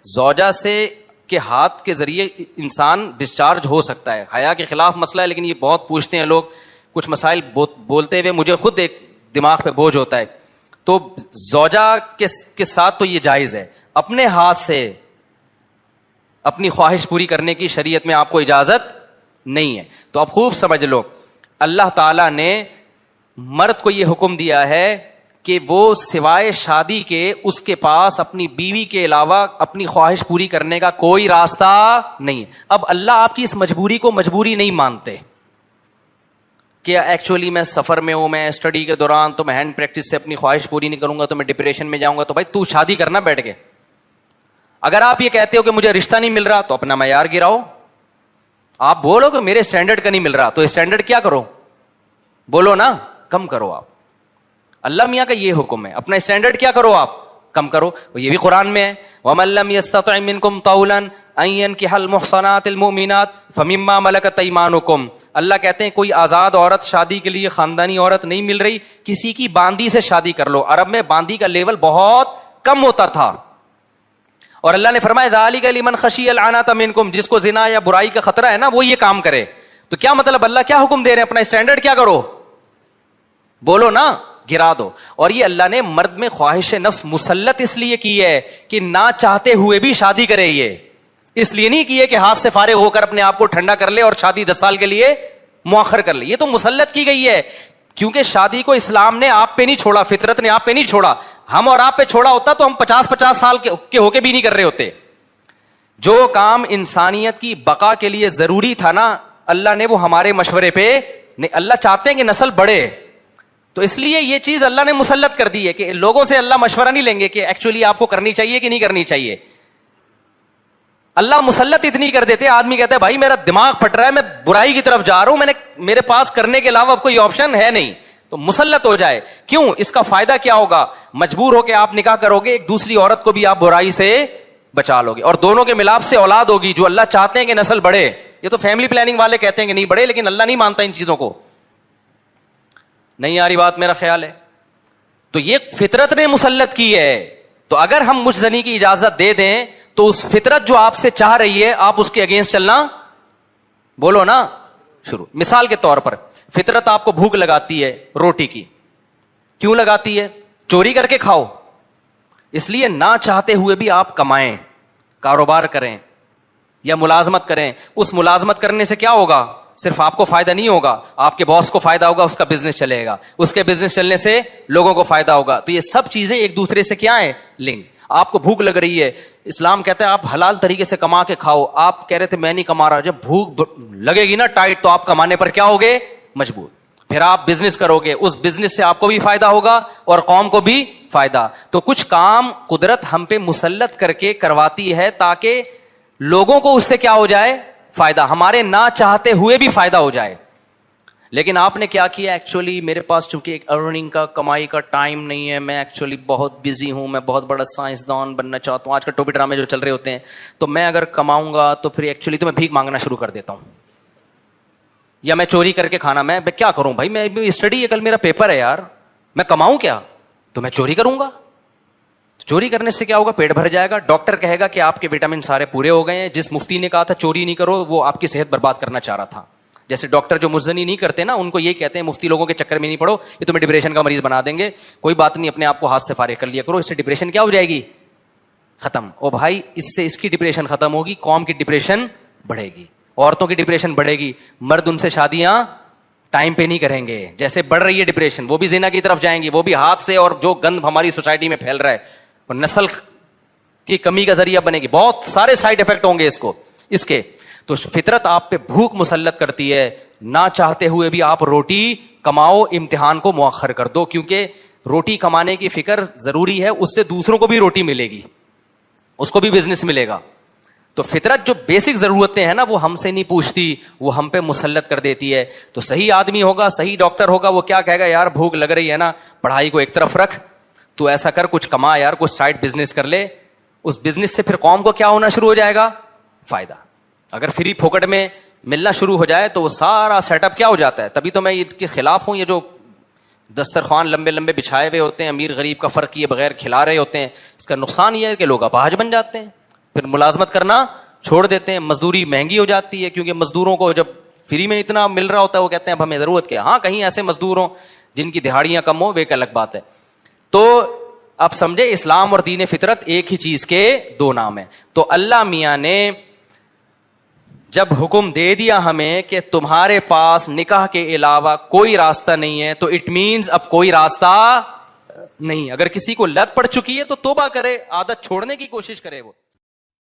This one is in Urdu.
زوجہ سے کے ہاتھ کے ذریعے انسان ڈسچارج ہو سکتا ہے. حیا کے خلاف مسئلہ ہے, لیکن یہ بہت پوچھتے ہیں لوگ, کچھ مسائل بولتے ہوئے مجھے خود ایک دماغ پہ بوجھ ہوتا ہے. تو زوجہ کے ساتھ تو یہ جائز ہے. اپنے ہاتھ سے اپنی خواہش پوری کرنے کی شریعت میں آپ کو اجازت نہیں ہے. تو اب خوب سمجھ لو, اللہ تعالیٰ نے مرد کو یہ حکم دیا ہے کہ وہ سوائے شادی کے اس کے پاس اپنی بیوی کے علاوہ اپنی خواہش پوری کرنے کا کوئی راستہ نہیں ہے. اب اللہ آپ کی اس مجبوری کو مجبوری نہیں مانتے کہ ایکچولی میں سفر میں ہوں, میں اسٹڈی کے دوران تو میں ہینڈ پریکٹس سے اپنی خواہش پوری نہیں کروں گا تو میں ڈپریشن میں جاؤں گا. تو بھائی تو شادی کرنا بیٹھ کے. اگر آپ یہ کہتے ہو کہ مجھے رشتہ نہیں مل رہا تو اپنا معیار گراؤ. آپ بولو کہ میرے اسٹینڈرڈ کا نہیں مل رہا تو اسٹینڈرڈ کیا کرو, بولو نا, کم کرو. آپ اللہ میاں کا یہ حکم ہے, اپنا اسٹینڈرڈ کیا کرو, آپ کم کرو. یہ بھی قرآن میں ہے, وَمَن لَّمْ يَسْتَطِعْ مِنكُمْ طَوْلًا أَن يَنكِحَ الْمُحْصَنَاتِ الْمُؤْمِنَاتِ فَمِمَّا مَلَكَتْ أَيْمَانُكُمْ. اللہ کہتے ہیں کوئی آزاد عورت شادی کے لیے خاندانی عورت نہیں مل رہی, کسی کی باندی سے شادی کر لو. عرب میں باندی کا لیول بہت کم ہوتا تھا, اور اللہ نے فرمایا ذَلِكَ لِمَنْ خَشِيَ الْعَنَةَ مِنكُمْ, جس کو زنا یا برائی کا خطرہ ہے نا وہ یہ کام کرے. تو کیا مطلب, اللہ کیا حکم دے رہے ہیں, اپنا اسٹینڈرڈ کیا کرو, بولو نا, گرا دو. اور یہ اللہ نے مرد میں خواہش نفس مسلط اس لیے کی ہے کہ نہ چاہتے ہوئے بھی شادی کرے. یہ اس لیے نہیں کی ہے کہ ہاتھ سے فارغ ہو کر اپنے آپ کو ٹھنڈا کر لے اور شادی 10 سال کے لیے مؤخر کر لے. یہ تو مسلط کی گئی ہے, کیونکہ شادی کو اسلام نے آپ پہ نہیں چھوڑا, فطرت نے آپ پہ نہیں چھوڑا. ہم اور آپ پہ چھوڑا ہوتا تو ہم 50-50 سال کے ہو کے بھی نہیں کر رہے ہوتے. جو کام انسانیت کی بقا کے لیے ضروری تھا نا, اللہ نے وہ ہمارے مشورے پہ نہیں. اللہ چاہتے ہیں کہ نسل بڑھے, تو اس لیے یہ چیز اللہ نے مسلط کر دی ہے کہ لوگوں سے اللہ مشورہ نہیں لیں گے کہ ایکچولی آپ کو کرنی چاہیے کہ نہیں کرنی چاہیے. اللہ مسلط اتنی کر دیتے, آدمی کہتا ہے بھائی میرا دماغ پھٹ رہا ہے, میں برائی کی طرف جا رہا ہوں, میرے پاس کرنے کے علاوہ کوئی آپشن ہے نہیں, تو مسلط ہو جائے. کیوں, اس کا فائدہ کیا ہوگا, مجبور ہو کے آپ نکاح کرو گے, ایک دوسری عورت کو بھی آپ برائی سے بچا لو گے, اور دونوں کے ملاپ سے اولاد ہوگی جو اللہ چاہتے ہیں کہ نسل بڑھے. یہ تو فیملی پلاننگ والے کہتے ہیں کہ نہیں بڑھے, لیکن اللہ نہیں مانتا ان چیزوں کو. نہیں آ رہی بات, میرا خیال ہے. تو یہ فطرت نے مسلط کی ہے. تو اگر ہم مجھ زنی کی اجازت دے دیں تو اس فطرت جو آپ سے چاہ رہی ہے آپ اس کے اگینسٹ چلنا, بولو نا, شروع. مثال کے طور پر فطرت آپ کو بھوک لگاتی ہے روٹی کی, کیوں لگاتی ہے, چوری کر کے کھاؤ. اس لیے نہ چاہتے ہوئے بھی آپ کمائیں, کاروبار کریں یا ملازمت کریں. اس ملازمت کرنے سے کیا ہوگا, صرف آپ کو فائدہ نہیں ہوگا, آپ کے باس کو فائدہ ہوگا, اس کا بزنس چلے گا, اس کے بزنس چلنے سے لوگوں کو فائدہ ہوگا. تو یہ سب چیزیں ایک دوسرے سے کیا ہیں, لنک. آپ کو بھوک لگ رہی ہے, اسلام کہتا ہے آپ حلال طریقے سے کما کے کھاؤ. آپ کہہ رہے تھے میں نہیں کما رہا, جب بھوک لگے گی نا ٹائٹ تو آپ کمانے پر کیا ہوگے, مجبور. پھر آپ بزنس کرو گے, اس بزنس سے آپ کو بھی فائدہ ہوگا اور قوم کو بھی فائدہ. تو کچھ کام قدرت ہم پہ مسلط کر کے کرواتی ہے تاکہ لوگوں کو اس سے کیا ہو جائے, فائدہ, ہمارے نہ چاہتے ہوئے بھی فائدہ ہو جائے. لیکن آپ نے کیا کیا, ایکچولی میرے پاس چونکہ ایک ارننگ کا, کمائی کا ٹائم نہیں ہے, میں ایکچولی بہت بزی ہوں, میں بہت بڑا سائنسدان بننا چاہتا ہوں. آج کل ٹوپی ڈرامے جو چل رہے ہوتے ہیں, تو میں اگر کماؤں گا تو پھر ایکچولی تو میں بھیک مانگنا شروع کر دیتا ہوں, یا میں چوری کر کے کھانا, میں کیا کروں بھائی, میں اسٹڈی ہے, کل میرا پیپر ہے یار, میں کماؤں کیا, تو میں چوری کروں گا. چوری کرنے سے کیا ہوگا, پیٹ بھر جائے گا. ڈاکٹر کہے گا کہ آپ کے وٹامن سارے پورے ہو گئے ہیں. جس مفتی نے کہا تھا چوری نہیں کرو, وہ آپ کی صحت برباد کرنا چاہ رہا تھا. جیسے ڈاکٹر جو مزنی نہیں کرتے نا, ان کو یہ کہتے ہیں مفتی لوگوں کے چکر میں نہیں پڑو, یہ تمہیں ڈپریشن کا مریض بنا دیں گے. کوئی بات نہیں, اپنے آپ کو ہاتھ سے فارغ کر لیا کرو, اس سے ڈپریشن کیا ہو جائے گی, ختم. او بھائی, اس سے اس کی ڈپریشن ختم ہوگی, قوم کی ڈپریشن بڑھے گی, عورتوں کی ڈپریشن بڑھے گی. مرد ان سے شادیاں ٹائم پہ نہیں کریں گے, جیسے بڑھ رہی ہے ڈپریشن, وہ بھی زنا کی طرف جائیں گے, وہ بھی ہاتھ سے, اور جو گند ہماری سوسائٹی میں پھیل رہا ہے اور نسل کی کمی کا ذریعہ بنے گی. بہت سارے سائیڈ افیکٹ ہوں گے اس کے. تو فطرت آپ پہ بھوک مسلط کرتی ہے, نہ چاہتے ہوئے بھی آپ روٹی کماؤ, امتحان کو مؤخر کر دو, کیونکہ روٹی کمانے کی فکر ضروری ہے, اس سے دوسروں کو بھی روٹی ملے گی, اس کو بھی بزنس ملے گا. تو فطرت جو بیسک ضرورتیں ہیں نا وہ ہم سے نہیں پوچھتی, وہ ہم پہ مسلط کر دیتی ہے. تو صحیح آدمی ہوگا, صحیح ڈاکٹر ہوگا, وہ کیا کہے گا, یار بھوک لگ رہی ہے نا, پڑھائی کو ایک طرف رکھ, تو ایسا کر, کچھ کما یار, کچھ سائڈ بزنس کر لے. اس بزنس سے پھر قوم کو کیا ہونا شروع ہو جائے گا, فائدہ. اگر فری پھوکٹ میں ملنا شروع ہو جائے تو وہ سارا سیٹ اپ کیا ہو جاتا ہے. تبھی تو میں اس کے خلاف ہوں, یہ جو دسترخوان لمبے لمبے بچھائے ہوئے ہوتے ہیں, امیر غریب کا فرق کیے بغیر کھلا رہے ہوتے ہیں, اس کا نقصان یہ ہے کہ لوگ اپاہج بن جاتے ہیں. پھر ملازمت کرنا چھوڑ دیتے ہیں, مزدوری مہنگی ہو جاتی ہے, کیونکہ مزدوروں کو جب فری میں اتنا مل رہا ہوتا ہے وہ کہتے ہیں اب ہمیں ضرورت کیا. ہاں کہیں ایسے مزدور ہوں جن کی دہاڑیاں کم ہو, وہ ایک الگ بات ہے. تو اب سمجھے اسلام اور دین فطرت ایک ہی چیز کے دو نام ہیں. تو اللہ میاں نے جب حکم دے دیا ہمیں کہ تمہارے پاس نکاح کے علاوہ کوئی راستہ نہیں ہے, تو اٹ مینز اب کوئی راستہ نہیں. اگر کسی کو لت پڑ چکی ہے تو توبہ کرے, عادت چھوڑنے کی کوشش کرے وہ.